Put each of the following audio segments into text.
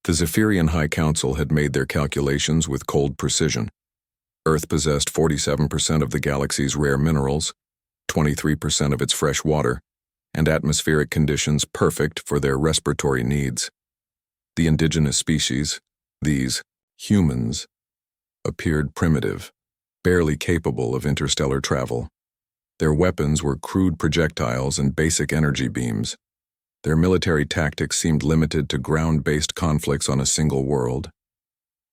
The Zephyrian High Council had made their calculations with cold precision. Earth possessed 47% of the galaxy's rare minerals, 23% of its fresh water, and atmospheric conditions perfect for their respiratory needs. The indigenous species, these humans, appeared primitive, barely capable of interstellar travel. Their weapons were crude projectiles and basic energy beams. Their military tactics seemed limited to ground-based conflicts on a single world.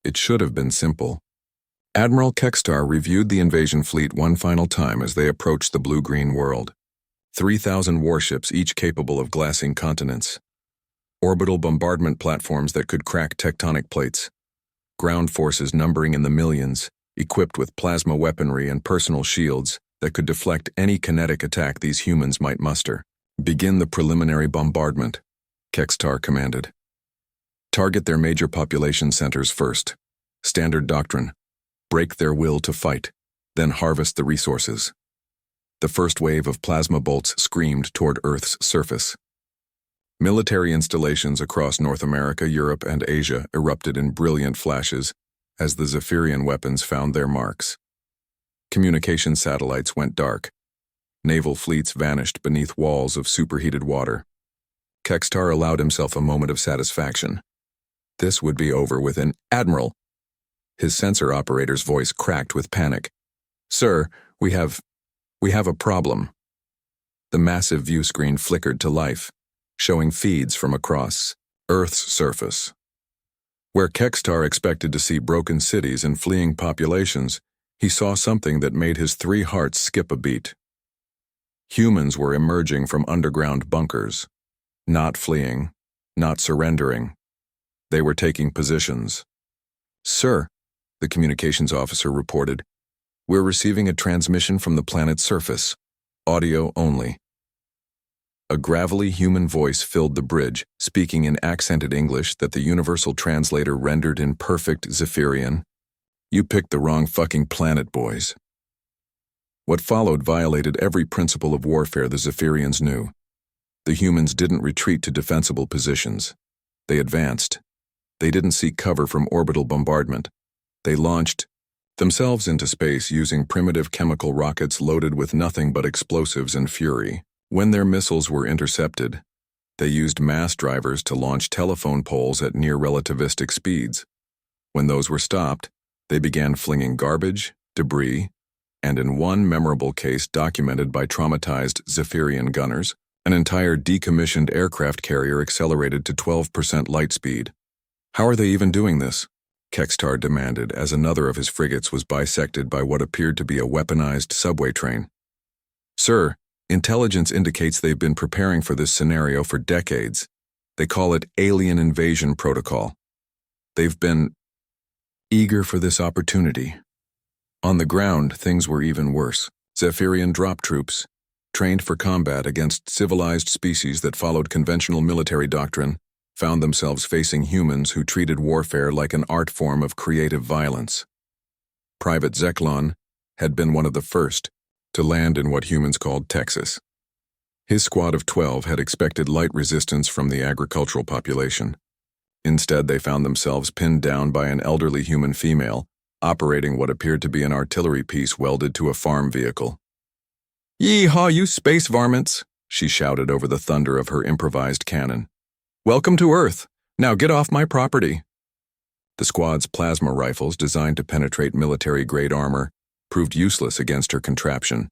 It should have been simple. Admiral Kekstar reviewed the invasion fleet one final time as they approached the blue-green world. 3,000 warships, each capable of glassing continents. Orbital bombardment platforms that could crack tectonic plates. Ground forces numbering in the millions, equipped with plasma weaponry and personal shields that could deflect any kinetic attack these humans might muster. "Begin the preliminary bombardment," Kekstar commanded. "Target their major population centers first. Standard doctrine. Break their will to fight, then harvest the resources." The first wave of plasma bolts screamed toward Earth's surface. Military installations across North America, Europe, and Asia erupted in brilliant flashes as the Zephyrian weapons found their marks. Communication satellites went dark. Naval fleets vanished beneath walls of superheated water. Kekstar allowed himself a moment of satisfaction. This would be over with an "Admiral." His sensor operator's voice cracked with panic. "Sir, we have a problem." The massive view screen flickered to life, showing feeds from across Earth's surface. Where Kekstar expected to see broken cities and fleeing populations, he saw something that made his 3 hearts skip a beat. Humans were emerging from underground bunkers, not fleeing, not surrendering. They were taking positions. "Sir," the communications officer reported, "we're receiving a transmission from the planet's surface. Audio only." A gravelly human voice filled the bridge, speaking in accented English that the universal translator rendered in perfect Zephyrian. "You picked the wrong fucking planet, boys." What followed violated every principle of warfare the Zephyrians knew. The humans didn't retreat to defensible positions. They advanced. They didn't seek cover from orbital bombardment. They launched themselves into space using primitive chemical rockets loaded with nothing but explosives and fury. When their missiles were intercepted, they used mass drivers to launch telephone poles at near-relativistic speeds. When those were stopped, they began flinging garbage, debris, and in one memorable case documented by traumatized Zephyrian gunners, an entire decommissioned aircraft carrier accelerated to 12% light speed. "How are they even doing this?" Kekstar demanded as another of his frigates was bisected by what appeared to be a weaponized subway train. "Sir, intelligence indicates they've been preparing for this scenario for decades. They call it Alien Invasion Protocol. They've been eager for this opportunity." On the ground, things were even worse. Zephyrian drop troops, trained for combat against civilized species that followed conventional military doctrine, found themselves facing humans who treated warfare like an art form of creative violence. Private Zeklon had been one of the first to land in what humans called Texas. His squad of 12 had expected light resistance from the agricultural population. Instead, they found themselves pinned down by an elderly human female, operating what appeared to be an artillery piece welded to a farm vehicle. "Yee-haw, you space varmints," she shouted over the thunder of her improvised cannon. "Welcome to Earth. Now get off my property." The squad's plasma rifles, designed to penetrate military-grade armor, proved useless against her contraption,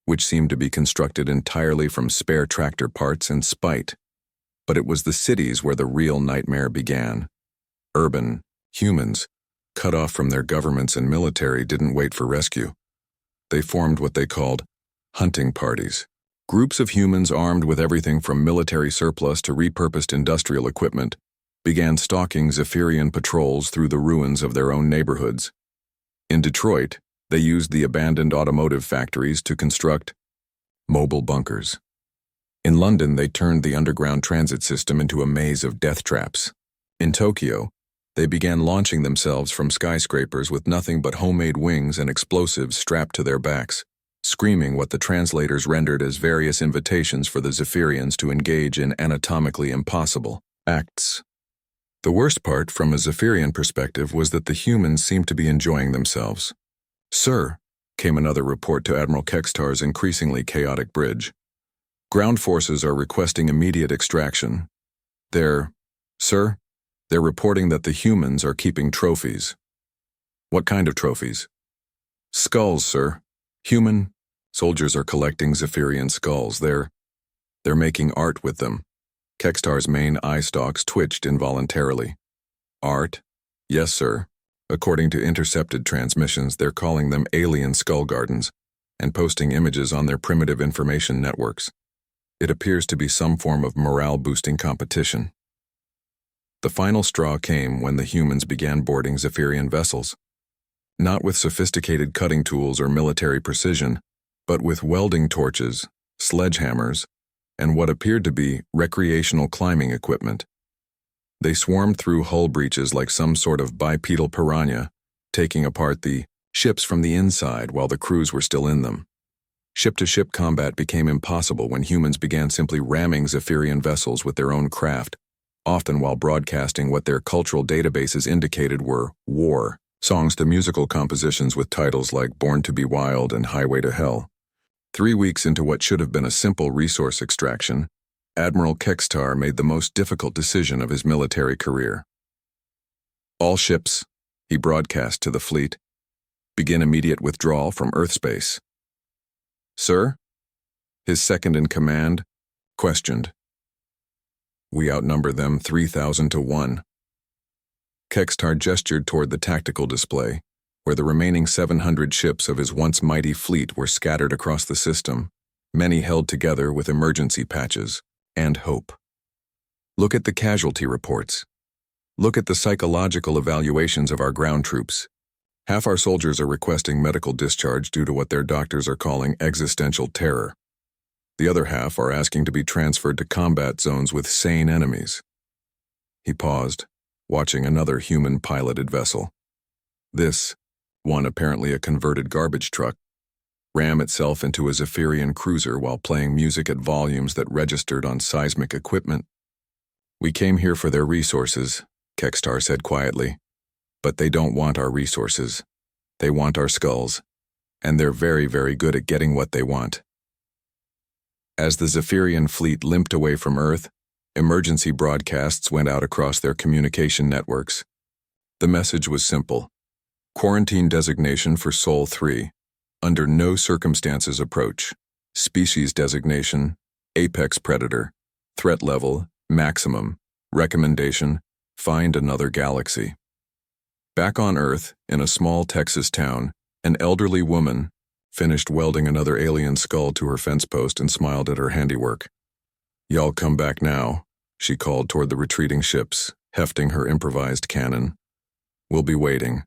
which seemed to be constructed entirely from spare tractor parts and spite. But it was the cities where the real nightmare began. Urban humans, cut off from their governments and military, didn't wait for rescue. They formed what they called hunting parties. Groups of humans armed with everything from military surplus to repurposed industrial equipment began stalking Zephyrian patrols through the ruins of their own neighborhoods. In Detroit, they used the abandoned automotive factories to construct mobile bunkers. In London, they turned the underground transit system into a maze of death traps. In Tokyo, they began launching themselves from skyscrapers with nothing but homemade wings and explosives strapped to their backs, screaming what the translators rendered as various invitations for the Zephyrians to engage in anatomically impossible acts. The worst part, from a Zephyrian perspective, was that the humans seemed to be enjoying themselves. "Sir," came another report to Admiral Kextar's increasingly chaotic bridge. "Ground forces are requesting immediate extraction. Sir, they're reporting that the humans are keeping trophies." "What kind of trophies?" "Skulls, sir. Human soldiers are collecting Zephyrian skulls. They're making art with them." Kextar's main eye stalks twitched involuntarily. "Art? Yes, sir. According to intercepted transmissions, they're calling them alien skull gardens and posting images on their primitive information networks. It appears to be some form of morale-boosting competition." The final straw came when the humans began boarding Zephyrian vessels. Not with sophisticated cutting tools or military precision, but with welding torches, sledgehammers, and what appeared to be recreational climbing equipment. They swarmed through hull breaches like some sort of bipedal piranha, taking apart the ships from the inside while the crews were still in them. Ship-to-ship combat became impossible when humans began simply ramming Zephyrian vessels with their own craft, often while broadcasting what their cultural databases indicated were war songs to musical compositions with titles like Born to be Wild and Highway to Hell. 3 weeks into what should have been a simple resource extraction, Admiral Kextar made the most difficult decision of his military career. "All ships," he broadcast to the fleet, "begin immediate withdrawal from Earth space." "Sir?" his second-in-command questioned. "We outnumber them 3,000 to 1. Kextar gestured toward the tactical display, where the remaining 700 ships of his once mighty fleet were scattered across the system, many held together with emergency patches and hope. "Look at the casualty reports. Look at the psychological evaluations of our ground troops. Half our soldiers are requesting medical discharge due to what their doctors are calling existential terror. The other half are asking to be transferred to combat zones with sane enemies." He paused, watching another human-piloted vessel. This, one apparently a converted garbage truck, ram itself into a Zephyrian cruiser while playing music at volumes that registered on seismic equipment. "We came here for their resources," Kextar said quietly. "But they don't want our resources. They want our skulls, and they're very, very good at getting what they want." As the Zephyrian fleet limped away from Earth, emergency broadcasts went out across their communication networks. The message was simple: quarantine designation for Sol 3, under no circumstances approach. Species designation, apex predator. Threat level, maximum. Recommendation, find another galaxy. Back on Earth, in a small Texas town, an elderly woman finished welding another alien skull to her fence post and smiled at her handiwork. "Y'all come back now," she called toward the retreating ships, hefting her improvised cannon. "We'll be waiting."